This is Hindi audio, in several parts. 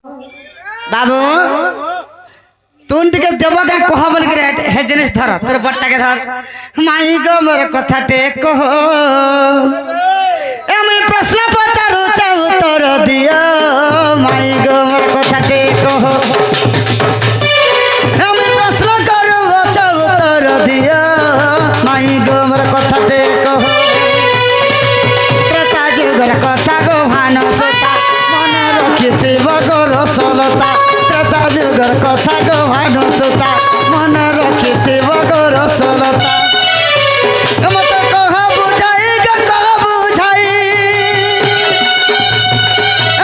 बाबू तुम टिके देव क्या कह बोल हे जिनिस धर तोर बट्टा के धर माई गो मोर कथा टे कह मुई प्रश्न पचारू चाहू तोर दियो माई गो मोर कथा टे कह मुई प्रश्न करू चाहू तोर दियो माई गो मोर कथा टे कह त्रेता जुगर कथा गो भान सोता मन रखिथिब गो रसलता त्रेता जुगर कथा गो भान सोता मन रखिथिब गो रसलता मत कह बुझाई कह बुझाई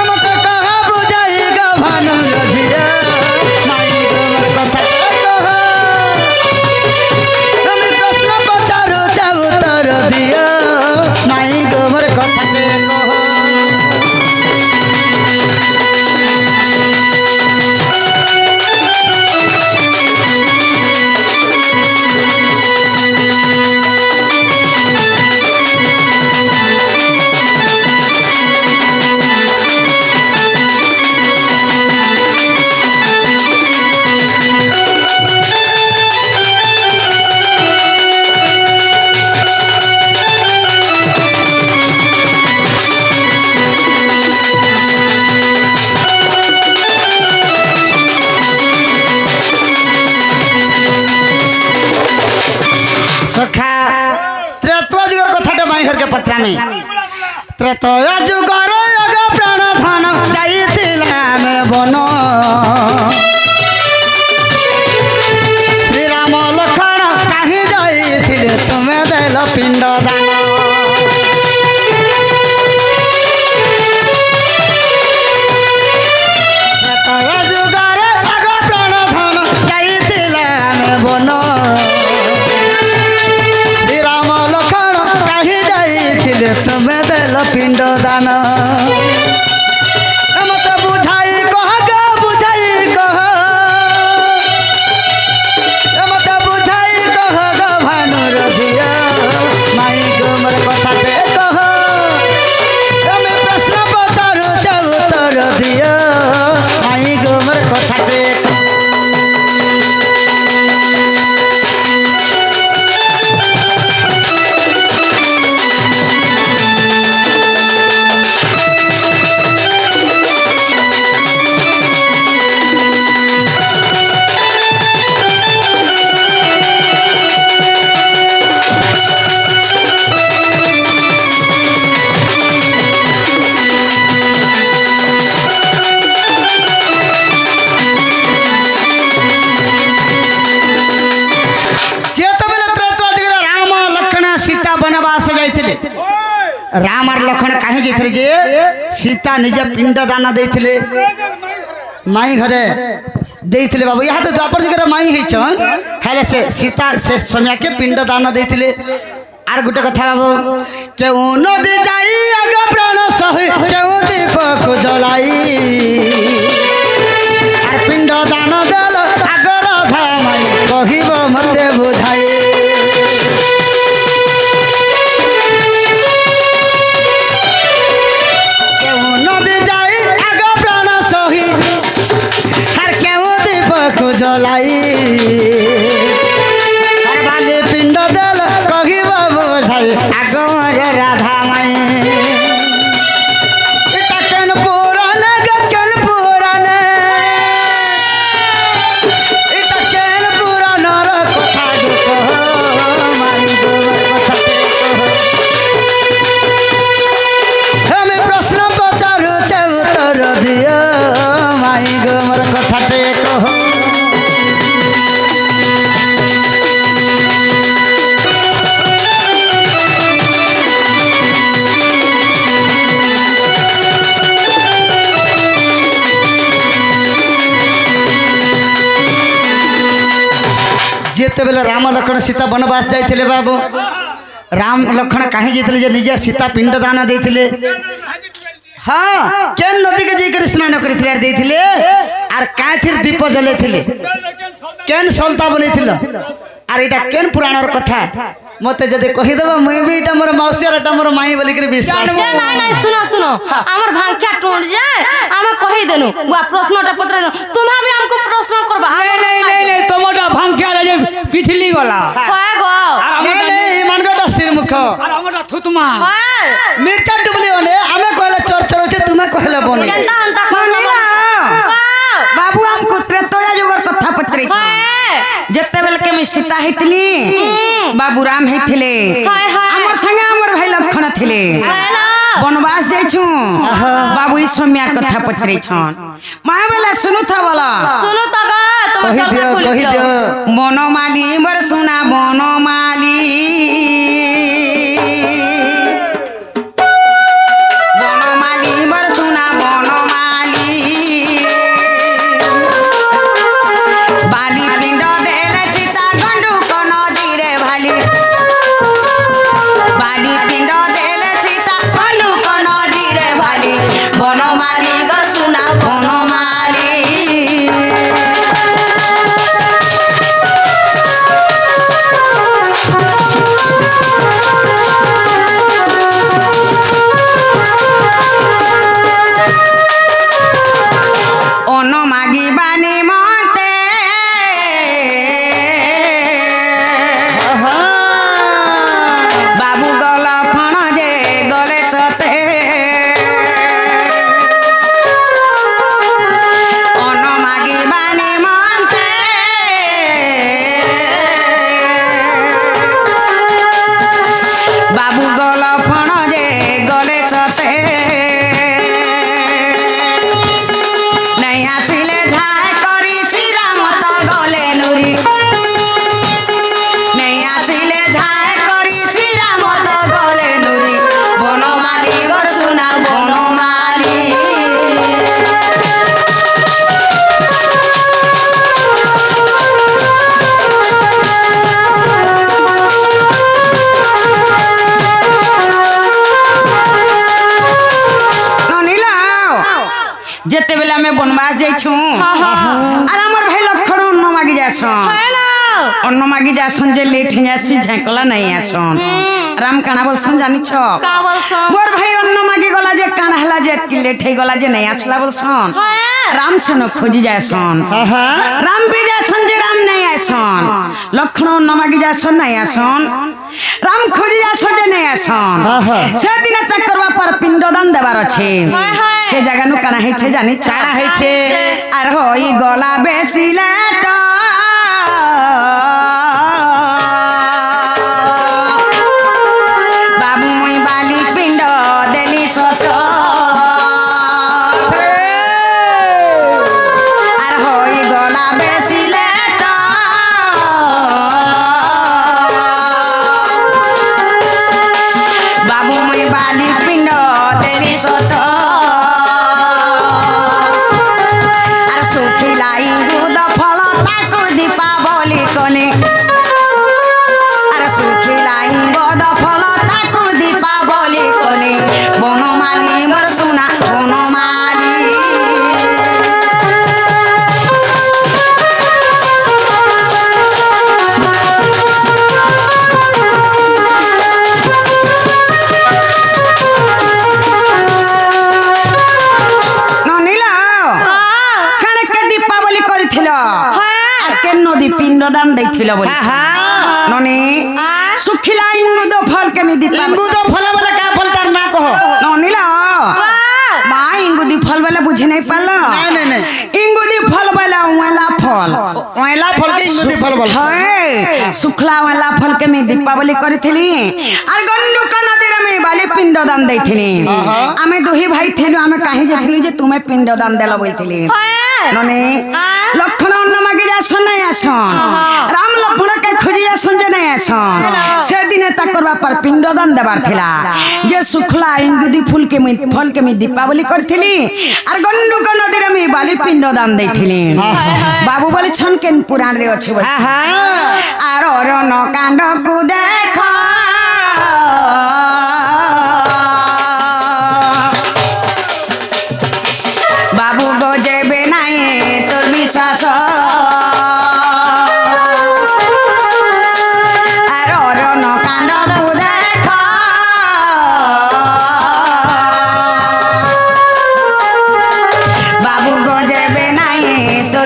मत कह बुझाई ग भान रझिया माई गो मोर कथा कह हम प्रश्न पचारू चाहू तोर दियो माई गो मोर कथा कह सखा त्रेतया जुगर कथाटे माई घर के पत्रा में त्रेतया जुगर अग प्राण धन जाइतिला में बन श्री राम लखन काहे जाइथिले तुमे देल पिंड दान त्रेतया जुगर अग प्राण धन जाइतिला में बन तुम्हें देल पिंड दान मत बुझाई कह ग बुझाई कह मत बुझाई कह ग भानु रझिया माई गो मोर कथा पे कह मैं प्रश्न पचारू चाहू तोर दियो माई गो मोर कथा पे राम और लखन कहीं जाइए जे सीता निजे पिंड दान देथिले माई घरे देथिले बाबू यहाँ तो द्वापर जुगर माई होइछन हेले से सीता से समय के पिंड दान देथिले आर गुटे कथा बाबू केउ नदी जाई अग प्राण सहि केउ दीपक जलाई आर पिंड दान देल आग राधा माई कहिबो मते बुझाई जलाई बाली पिंड देल कही बाबू साई आग राधा माई केन पुराने केन पुराने केन पुरानर कथा कह माई गो कथा हम प्रश्न पचारू चाहू तोर दियो माई गो मोर कथा कह जिते बेले राम लखन सीता वनवास जाइथिले बाबू राम लखन कहीं जाइथिले जे निजे सीता पिंड दान देथिले हाँ केन नदी के जाकर स्नान करथिले आर देथिले आर काथिर दीप जलेथिले केन सलता बनेथिले আর এটা কেন পুরাণর কথা মতে যদি কহিদেব মুই বি এটা মোর মাউসী আর এটা মোর মাই বলি করে বিশ্বাস নাই নাই শুনো শুনো আমার ভাঙ্কিয়া টুট যায় আমি কহি দেনু বা প্রশ্নটা পত্র তুমি भी हमको प्रश्न करबा नहीं नहीं नहीं তোমটা ভাঙ্কিয়া রে পিছলি গলা হয় গো নেই নেই মানগটা সির মুখ আর আমরা থুতমা হয় মির্চা ডুবলি ওনে আমি কইলে চর চর হচ্ছে তুমি কইলে বনে জনতা হন্তা মানিলা বাবু আমको त्रेतया युगर कथा पत्रे छ जत्ते बेल के मैं सीता हेतली बाबू राम हेथिले हाय हाय हमर संगे हमर भाई लक्षण थिले हेलो बनवास जाई छु बाबू ई सोम्यार कथा पत्रे छन माय बेला सुनु था बोला सुनो तो गा तुम कहि दियो बनमाली बर सुना बनमाली बनमाली बर सुना बनमाली बाली पिंड देले सीता गंडू को नदी रे भाली बाली पिंड देले सीता गंडू को नदी रे भाली बनमाली बर सुना Banmali ono magi bani monte babu gola phana je gole sote ono magi bani monte babu gola phana je gole sote नहीं आसिले झाय करी श्रीराम तो गले नुरी नहीं आसिले झाय करी श्रीराम तो गले नुरी बनमाली बर सुना बनमाली जेते बेला में बनवास जाई छु और हमर भाई लखन अन्न मागी जासन हेलो अन्न मागी जासन जे लेट जासी झाकला नहीं आसन राम काना बोलसन जानि छ का बोलছো मोर भाई अन्न मागी गला जे काना हला जे लेट हे गला जे नहीं आसला बोलसन राम से न खोजी जासन राम भी जासन जे राम नहीं आसन लखन अन्न मागी जासन नहीं आसन राम खोजी जासन जे नहीं आसन से दिन तक करवा पर पिंडदान देबार छे से जगह नु काना हेछे जानि काना हेछे আর হই গলা বেশিলে বাবু মই বালি পিণ্ড দেলি সত আর হই গলা বেশিলে বাবু মই বালি পিণ্ড দেলি সত सुखिला इंगुद फल ताकु दीपावली कोने अरे सुखिला इंगुद फल ताकु दीपावली कोने बनमाली मोर सुना बनमाली पिंडदान देथिल बोली ननी सुखिला इंगुद फल के मी दीपा इंगुद फल वाला का फल तार ना कहो ननीला मा इंगुदी फल वाला बुझे नहीं पालो नहीं नहीं इंगुदी फल वाला ओला फल ओला फल के इंगुदी फल बोल है सुखला ओला फल के मी दीपावली करिथिली आर गंडू का नदी रे मी बाली पिंडदान देथिली आमे दुही भाई थेलु आमे काहे जेथिलु जे तुमे पिंडदान देला बोलथिली ननी लखन अन्न मागे जासन नहीं आसन राम लखन के खोजी जासन जे नहीं आसन से दिने तक करवा पर पिंडदान देबार थिला जे सुखला इंगुदी फूल के मी फल के मी दीपावली करथिली आर गंडू का नदी रे मी बाली पिंडदान देथिली बाबू बोले छन केन पुराण रे अछि बोल आर रन कांड को देखा बाबू गजेबे नहीं तोर विश्वास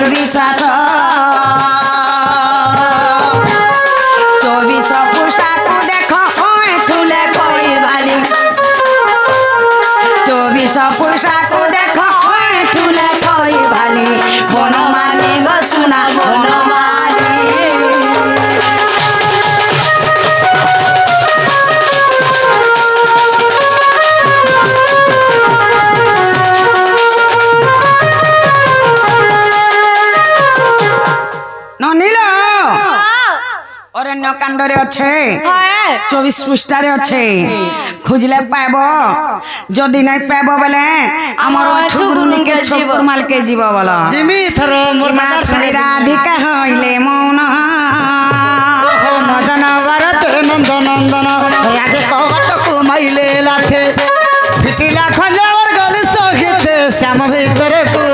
মোর বিশ্বাস 24 পোশাকু দেখ ঠুলে কই বালি 24 পোশাকু দেখ ঠুলে কই বালি বনমালী গো সোনা বনমালী নীল অরণ্য কাণ্ডরে আছে 24 পৃষ্ঠারে আছে খুঁজলে পাইব যদি নাই পাইব বলে আমার ঠুকুরুনিকে ছোকুর মালকে জীব বল জিমি থর মোর মা রাধিকা হইলে মৌন মদন ভরত নন্দ নন্দন রাধে কবটকু মাইলে লাথে ফিটিলা খঞ্জাওয়ার গলি সহিতে শ্যাম ভিতরে কু